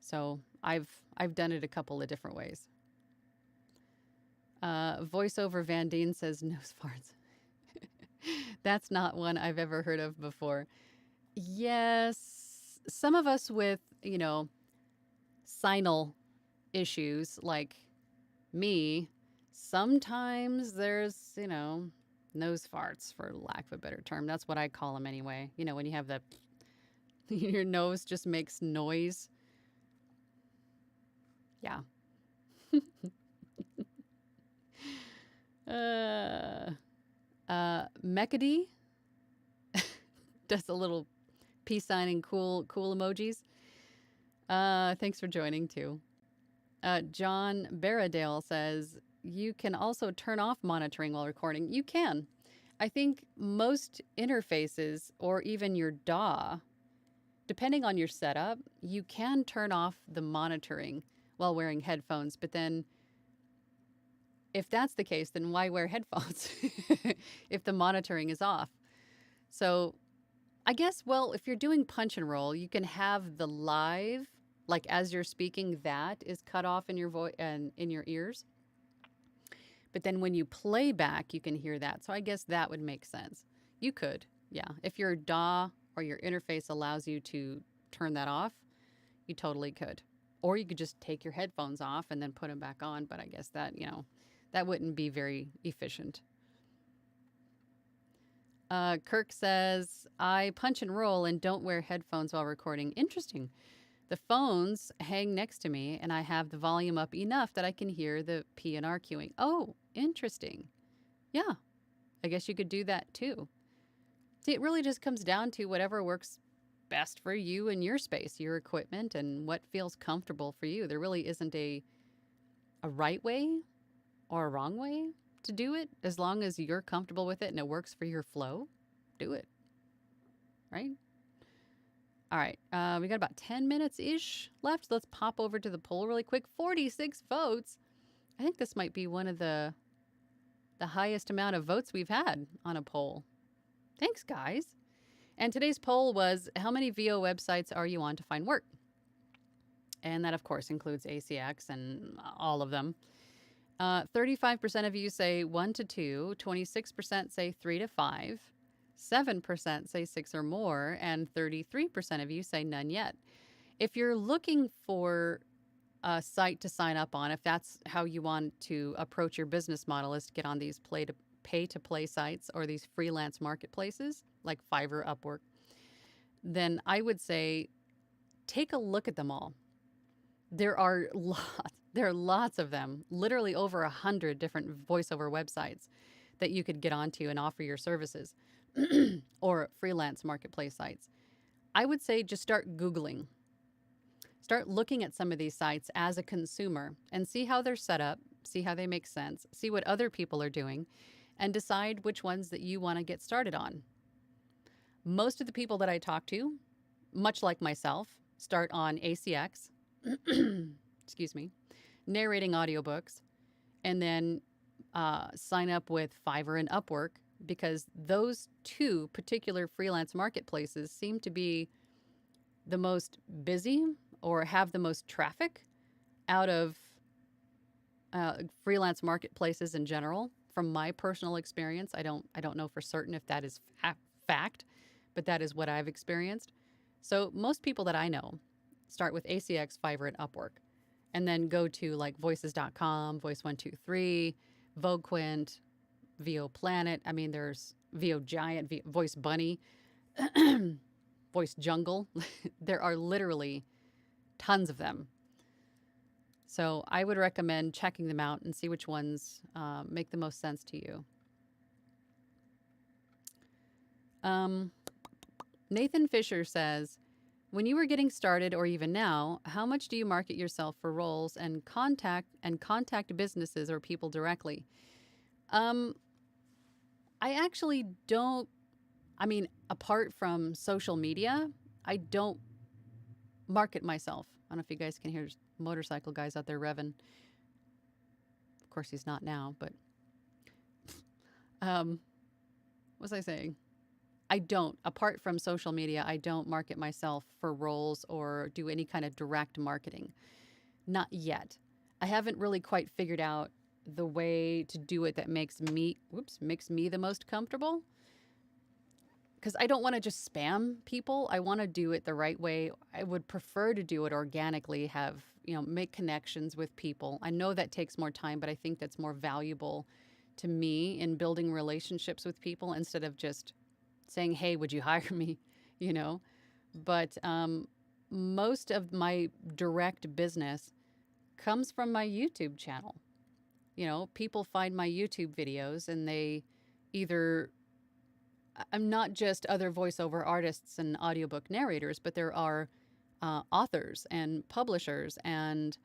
So I've done it a couple of different ways. VoiceOver Van Deen says nose farts. That's not one I've ever heard of before. Yes, some of us with, sinal issues like me, sometimes there's, nose farts, for lack of a better term. That's what I call them anyway. When you have the, your nose just makes noise. Yeah. Mechady does a little peace sign and cool emojis. Thanks for joining too. John Barradale says, you can also turn off monitoring while recording. You can. I think most interfaces, or even your DAW, depending on your setup, you can turn off the monitoring while wearing headphones. But then if that's the case, then why wear headphones if the monitoring is off? So I guess, well, if you're doing punch and roll, you can have the live Like as you're speaking, that is cut off in your voice and in your ears. But then when you play back, you can hear that. So I guess that would make sense. You could, yeah. If your DAW or your interface allows you to turn that off, you totally could. Or you could just take your headphones off and then put them back on. But I guess that, that wouldn't be very efficient. Kirk says, I punch and roll and don't wear headphones while recording. Interesting. The phones hang next to me and I have the volume up enough that I can hear the P and R queuing. Oh, interesting. Yeah, I guess you could do that too. See, it really just comes down to whatever works best for you and your space, your equipment, and what feels comfortable for you. There really isn't a right way or a wrong way to do it. As long as you're comfortable with it and it works for your flow, do it. Right? All right. We got about 10 minutes-ish left. Let's pop over to the poll really quick. 46 votes. I think this might be one of the highest amount of votes we've had on a poll. Thanks, guys. And today's poll was, how many VO websites are you on to find work? And that, of course, includes ACX and all of them. 35% of you say 1 to 2, 26% say 3 to 5, 7% say 6 or more, and 33% of you say none yet. If you're looking for a site to sign up on, if that's how you want to approach your business model, is to get on these pay-to-play sites or these freelance marketplaces like Fiverr, Upwork, then I would say take a look at them all. There are lots of them, literally over 100 different voiceover websites that you could get onto and offer your services or freelance marketplace sites. I would say just start Googling. Start looking at some of these sites as a consumer and see how they're set up, see how they make sense, see what other people are doing, and decide which ones that you want to get started on. Most of the people that I talk to, much like myself, start on ACX, excuse me, narrating audiobooks, and then sign up with Fiverr and Upwork, because those two particular freelance marketplaces seem to be the most busy or have the most traffic out of freelance marketplaces in general. From my personal experience, I don't know for certain if that is fact, but that is what I've experienced. So most people that I know start with ACX, Fiverr, and Upwork, and then go to like voices.com, Voice123, VoQuint, VO Planet. I mean, there's VO Giant, Voice Bunny, Voice Jungle. There are literally tons of them. So I would recommend checking them out and see which ones make the most sense to you. Nathan Fisher says, when you were getting started or even now, how much do you market yourself for roles and contact businesses or people directly? I actually don't, apart from social media, I don't market myself. I don't know if you guys can hear motorcycle guys out there revving. Of course, he's not now, but what was I saying? I don't, apart from social media, I don't market myself for roles or do any kind of direct marketing. Not yet. I haven't really quite figured out the way to do it that makes me the most comfortable. Because I don't want to just spam people. I want to do it the right way. I would prefer to do it organically, make connections with people. I know that takes more time, but I think that's more valuable to me in building relationships with people instead of just saying, hey, would you hire me? But most of my direct business comes from my YouTube channel. People find my YouTube videos and they either, I'm not just other voiceover artists and audiobook narrators, but there are authors and publishers and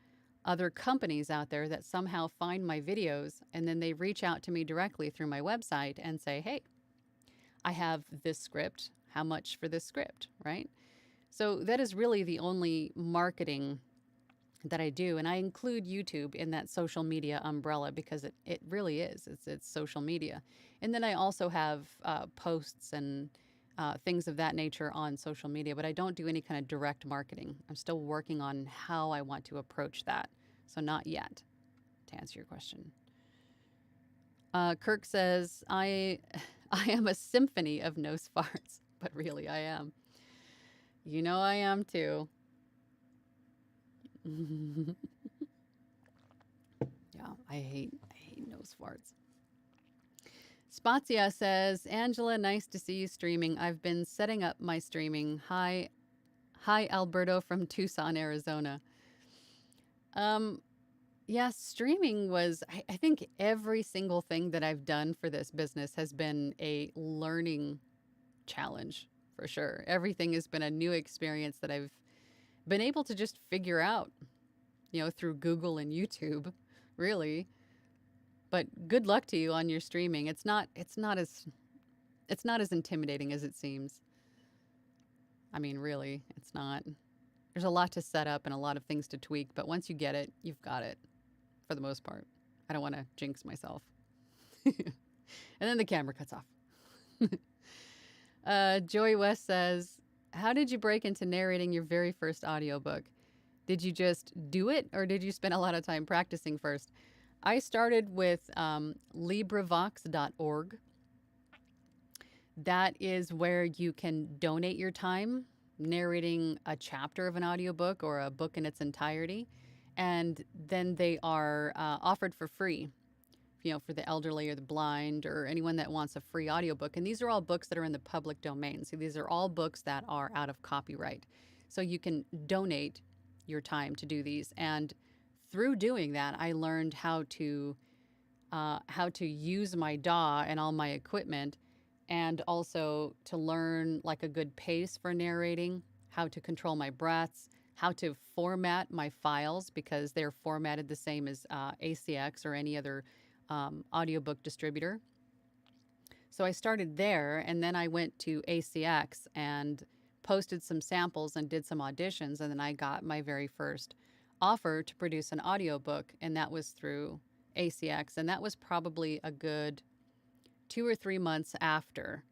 other companies out there that somehow find my videos and then they reach out to me directly through my website and say, hey, I have this script. How much for this script, right? So that is really the only marketing that I do. And I include YouTube in that social media umbrella because it really is. It's social media. And then I also have posts and things of that nature on social media, but I don't do any kind of direct marketing. I'm still working on how I want to approach that. So not yet, to answer your question. Kirk says, I am a symphony of nose farts, but really I am. You know I am too. Yeah, I hate nose farts. Spazia says, Angela, nice to see you streaming. I've been setting up my streaming. Hi, Alberto from Tucson, Arizona. Yeah, streaming was, I think every single thing that I've done for this business has been a learning challenge for sure. Everything has been a new experience that I've been able to just figure out, through Google and YouTube, really. But good luck to you on your streaming. It's not as intimidating as it seems. I mean, really, it's not. There's a lot to set up and a lot of things to tweak, but once you get it, you've got it for the most part. I don't want to jinx myself. And then the camera cuts off. Joy West says, how did you break into narrating your very first audiobook? Did you just do it or did you spend a lot of time practicing first? I started with LibriVox.org. That is where you can donate your time narrating a chapter of an audiobook or a book in its entirety. And then they are offered for free, for the elderly or the blind or anyone that wants a free audiobook. And these are all books that are in the public domain. So these are all books that are out of copyright. So you can donate your time to do these. And through doing that, I learned how to use my DAW and all my equipment, and also to learn like a good pace for narrating, how to control my breaths, how to format my files because they're formatted the same as ACX or any other audiobook distributor. So I started there, and then I went to ACX and posted some samples and did some auditions, and then I got my very first offer to produce an audiobook, and that was through ACX, and that was probably a good 2 or 3 months after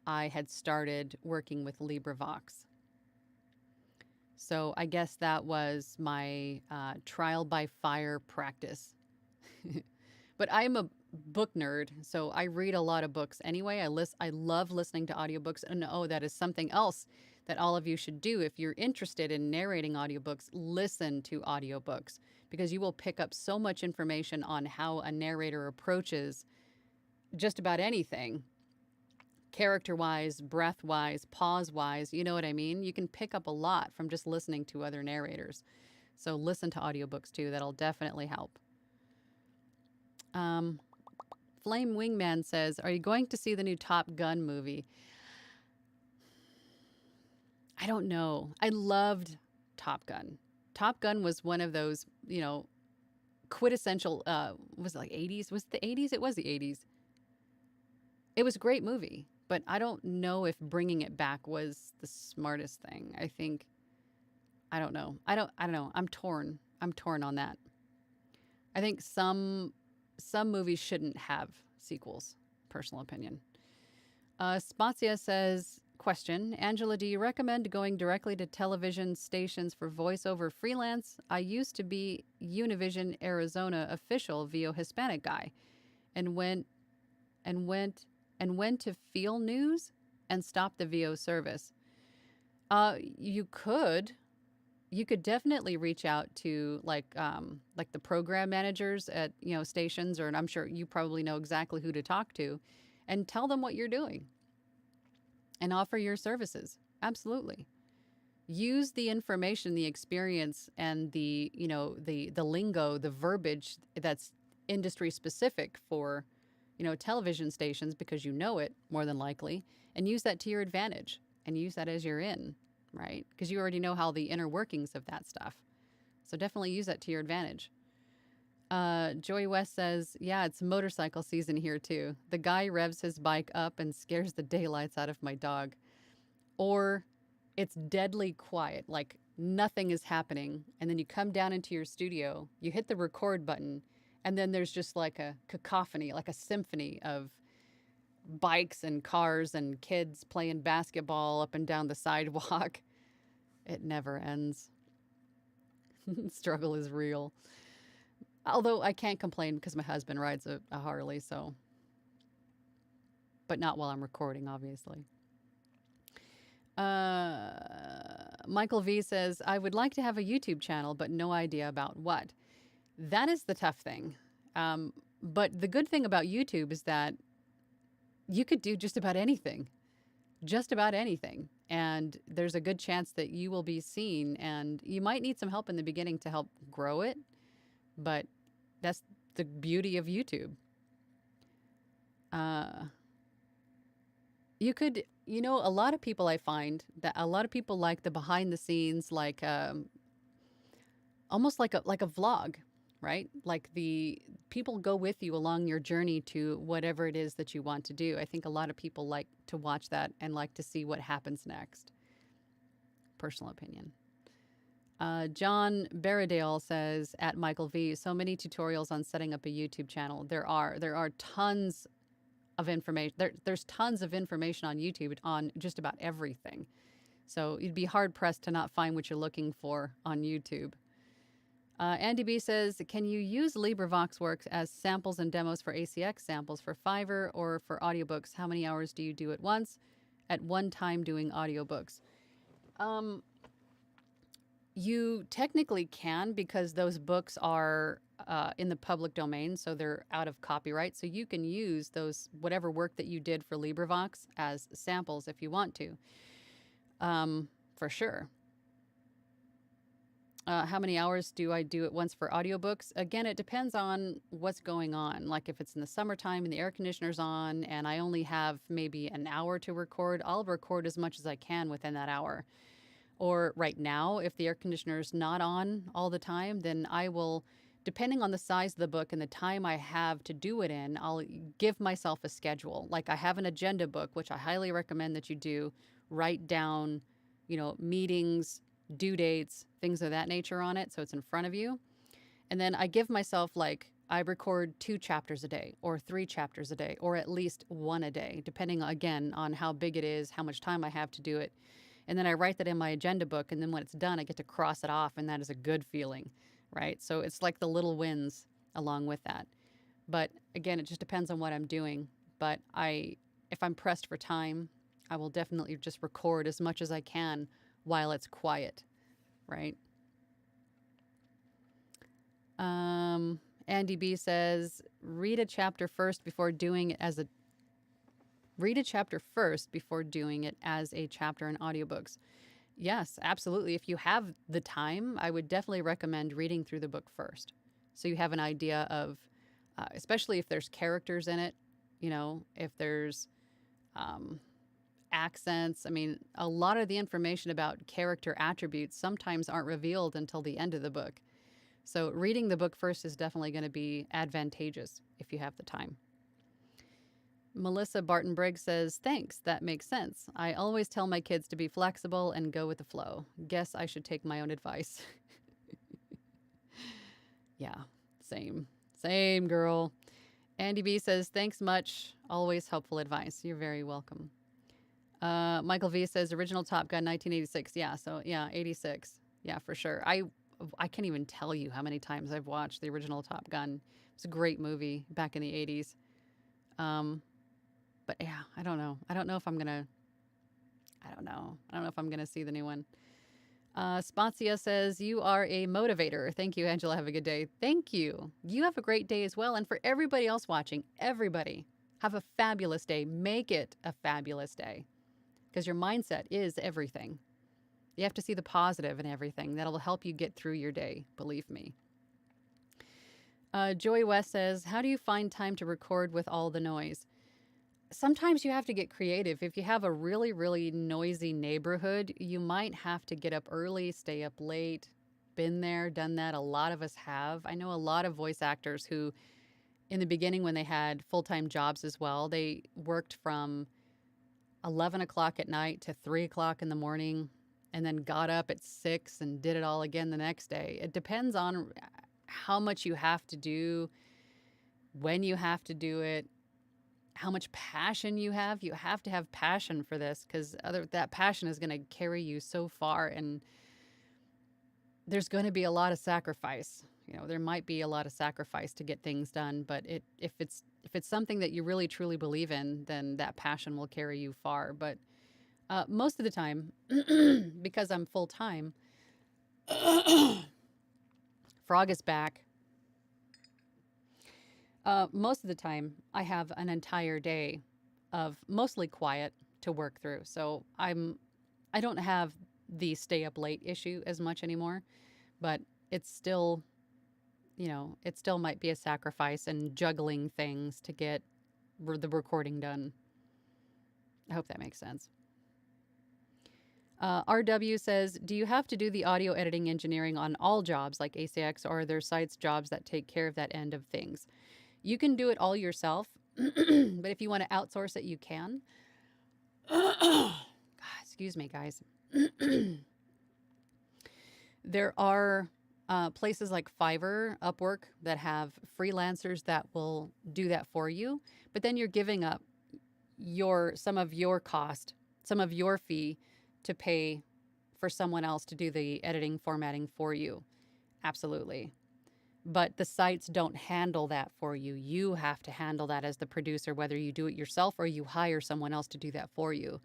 I had started working with LibriVox. So I guess that was my trial by fire practice. But I'm a book nerd, so I read a lot of books anyway. I love listening to audiobooks, and that is something else that all of you should do. If you're interested in narrating audiobooks, listen to audiobooks because you will pick up so much information on how a narrator approaches just about anything. Character-wise, breath-wise, pause-wise, you know what I mean? You can pick up a lot from just listening to other narrators. So listen to audiobooks too. That'll definitely help. Flame Wingman says, are you going to see the new Top Gun movie? I don't know. I loved Top Gun. Top Gun was one of those, quintessential, was it like 80s? Was it the 80s? It was the 80s. It was a great movie, but I don't know if bringing it back was the smartest thing. I don't know. I don't know. I'm torn on that. I think some movies shouldn't have sequels, personal opinion. Spazia says, question, Angela, do you recommend going directly to television stations for voiceover freelance? I used to be Univision Arizona official VO Hispanic guy and went to Feel News and stop the VO service. You could definitely reach out to like the program managers at stations, and I'm sure you probably know exactly who to talk to, and tell them what you're doing and offer your services. Absolutely. Use the information, the experience, and the lingo, the verbiage that's industry specific for television stations because you know it more than likely, and use that to your advantage and use that as your in. Right? Because you already know how the inner workings of that stuff. So definitely use that to your advantage. Joy West says, yeah, it's motorcycle season here too. The guy revs his bike up and scares the daylights out of my dog. Or it's deadly quiet, like nothing is happening. And then you come down into your studio, you hit the record button, and then there's just like a cacophony, like a symphony of bikes and cars and kids playing basketball up and down the sidewalk. It never ends. Struggle is real. Although I can't complain because my husband rides a Harley, so. But not while I'm recording, obviously. Michael V says, I would like to have a YouTube channel, but no idea about what. That is the tough thing. But the good thing about YouTube is that you could do just about anything. Just about anything. And there's a good chance that you will be seen, and you might need some help in the beginning to help grow it. But that's the beauty of YouTube. You could, a lot of people, I find that a lot of people like the behind the scenes, like almost like a vlog, right? Like the people go with you along your journey to whatever it is that you want to do. I think a lot of people like to watch that and like to see what happens next. Personal opinion. John Baradale says, at Michael V, so many tutorials on setting up a YouTube channel. There are tons of information. There's tons of information on YouTube on just about everything. So you'd be hard pressed to not find what you're looking for on YouTube. Andy B says, can you use LibriVox as samples and demos for ACX samples for Fiverr or for audiobooks? How many hours do you do at once at one time doing audiobooks? You technically can, because those books are in the public domain, so they're out of copyright. So you can use those, whatever work that you did for LibriVox, as samples if you want to, for sure. How many hours do I do at once for audiobooks? Again, it depends on what's going on. Like if it's in the summertime and the air conditioner's on and I only have maybe an hour to record, I'll record as much as I can within that hour. Or right now, if the air conditioner's not on all the time, then I will, depending on the size of the book and the time I have to do it in, I'll give myself a schedule. Like I have an agenda book, which I highly recommend that you do. Write down, meetings, due dates, things of that nature on it, so it's in front of you. And then I give myself, like, I record 2 chapters a day or 3 chapters a day or at least 1 a day, depending, again, on how big it is, how much time I have to do it. And then I write that in my agenda book, and then when it's done, I get to cross it off, and that is a good feeling, right? So it's like the little wins along with that. But again, it just depends on what I'm doing. But if I'm pressed for time, I will definitely just record as much as I can while it's quiet, right? Andy B says, read a chapter first before doing it as a chapter in audiobooks. Yes, absolutely. If you have the time, I would definitely recommend reading through the book first. So you have an idea of, especially if there's characters in it, if there's accents. I mean, a lot of the information about character attributes sometimes aren't revealed until the end of the book. So reading the book first is definitely going to be advantageous if you have the time. Melissa Barton Briggs says, thanks, that makes sense. I always tell my kids to be flexible and go with the flow. Guess I should take my own advice. Yeah, same, girl. Andy B says, thanks much. Always helpful advice. You're very welcome. Michael V says, original Top Gun, 1986. Yeah, so yeah, 86. Yeah, for sure. I can't even tell you how many times I've watched the original Top Gun. It's a great movie back in the 80s. But yeah, I don't know. I don't know if I'm gonna see the new one. Spazia says, you are a motivator. Thank you, Angela. Have a good day. Thank you. You have a great day as well. And for everybody else watching, everybody, have a fabulous day. Make it a fabulous day. Because your mindset is everything. You have to see the positive in everything. That'll help you get through your day, believe me. Joy West says, how do you find time to record with all the noise? Sometimes you have to get creative. If you have a really, really noisy neighborhood, you might have to get up early, stay up late. Been there, done that. A lot of us have. I know a lot of voice actors who, in the beginning when they had full-time jobs as well, they worked from 11 o'clock at night to 3 o'clock in the morning and then got up at 6 and did it all again the next day. It depends on how much you have to do, when you have to do it. how much passion you have. You have to have passion for this because that passion is going to carry you so far, and there's going to be a lot of sacrifice. There might be a lot of sacrifice to get things done, but if it's something that you really truly believe in, then that passion will carry you far. But most of the time, because I'm full time, Frog is back. Most of the time, I have an entire day of mostly quiet to work through. So I don't have the stay up late issue as much anymore, but it's still, it still might be a sacrifice and juggling things to get the recording done. I hope that makes sense. RW says, do you have to do the audio editing engineering on all jobs like ACX, or are there sites jobs that take care of that end of things? You can do it all yourself, but if you want to outsource it, you can. Excuse me, guys. There are places like Fiverr, Upwork that have freelancers that will do that for you, but then you're giving up some of your cost, some of your fee to pay for someone else to do the editing, formatting for you. Absolutely. But the sites don't handle that for you. You have to handle that as the producer, whether you do it yourself or you hire someone else to do that for you.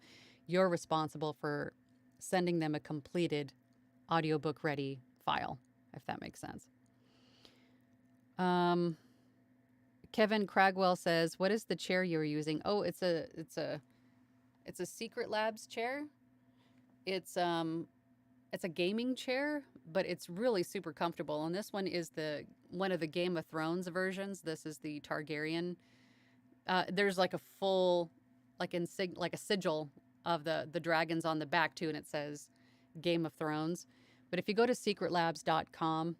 You're responsible for sending them a completed audiobook ready file, if that makes sense. Kevin Cragwell says, what is the chair you're using? Oh, it's a Secret Labs chair. It's a gaming chair, but it's really super comfortable. And this one is one of the Game of Thrones versions. This is the Targaryen. There's like a full, like a sigil of the dragons on the back too, and it says Game of Thrones. But if you go to secretlabs.com,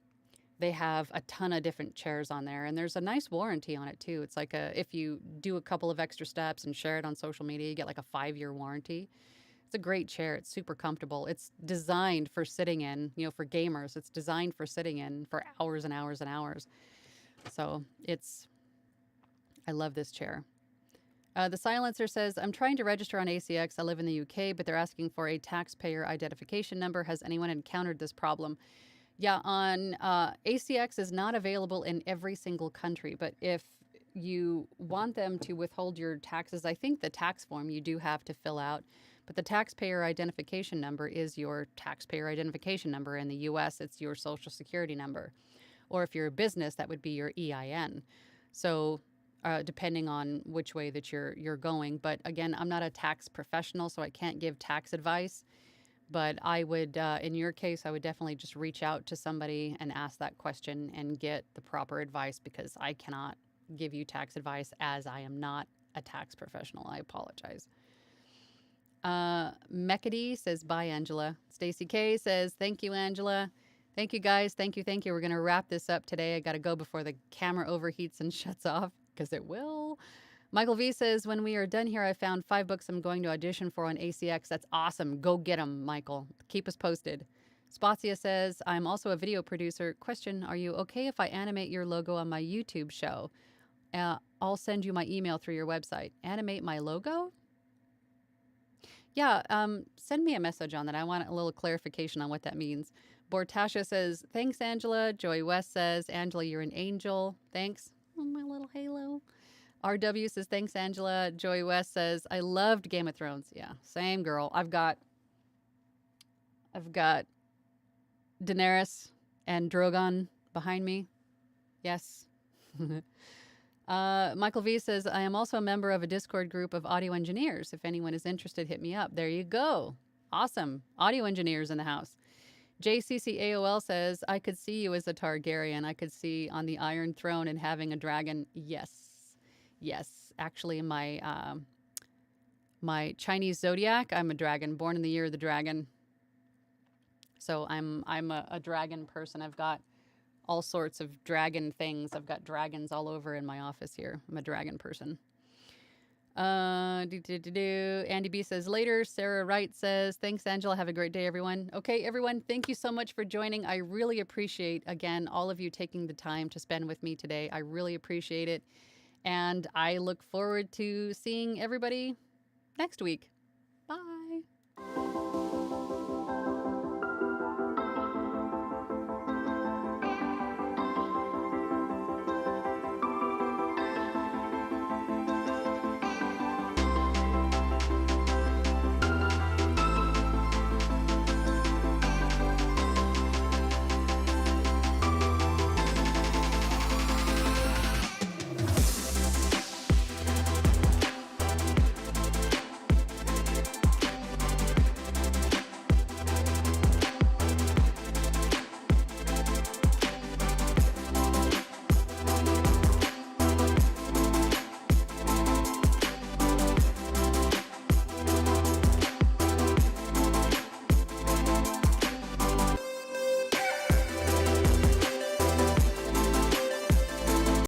they have a ton of different chairs on there, and there's a nice warranty on it too. It's like if you do a couple of extra steps and share it on social media, you get like a 5-year warranty. It's a great chair. It's super comfortable. It's designed for sitting in, for gamers. It's designed for sitting in for hours and hours and hours. So I love this chair. The Silencer says, I'm trying to register on ACX. I live in the UK, but they're asking for a taxpayer identification number. Has anyone encountered this problem? Yeah, on ACX is not available in every single country, but if you want them to withhold your taxes, I think the tax form you do have to fill out. But the taxpayer identification number is your taxpayer identification number. In the US, it's your social security number. Or if you're a business, that would be your EIN. So depending on which way that you're going. But again, I'm not a tax professional, so I can't give tax advice. But I would, in your case, I would definitely just reach out to somebody and ask that question and get the proper advice, because I cannot give you tax advice as I am not a tax professional. I apologize. Mekady says, bye, Angela. Stacy K says, thank you, Angela. Thank you, guys. Thank you. We're going to wrap this up today. I got to go before the camera overheats and shuts off, because it will. Michael V says, when we are done here, I found 5 books I'm going to audition for on ACX. That's awesome. Go get them, Michael. Keep us posted. Spazia says, I'm also a video producer. Question, are you okay if I animate your logo on my YouTube show? I'll send you my email through your website. Animate my logo? Yeah, send me a message on that. I want a little clarification on what that means. Bortasha says, thanks, Angela. Joy West says, Angela, you're an angel. Thanks. Oh, my little halo. RW says, thanks, Angela. Joy West says, I loved Game of Thrones. Yeah, same girl. I've got Daenerys and Drogon behind me. Yes. Michael V says, I am also a member of a Discord group of audio engineers. If anyone is interested, hit me up. There you go. Awesome. Audio engineers in the house. JCCAOL says, I could see you as a Targaryen. I could see on the Iron Throne and having a dragon. Yes. Yes. Actually, my Chinese zodiac, I'm a dragon, born in the year of the dragon. So I'm a dragon person. I've got all sorts of dragon things. I've got dragons all over in my office here. I'm a dragon person. Andy B says, later. Sarah Wright says, thanks, Angela. Have a great day, everyone. Okay, everyone, thank you so much for joining. I really appreciate, again, all of you taking the time to spend with me today. I really appreciate it. And I look forward to seeing everybody next week. Bye.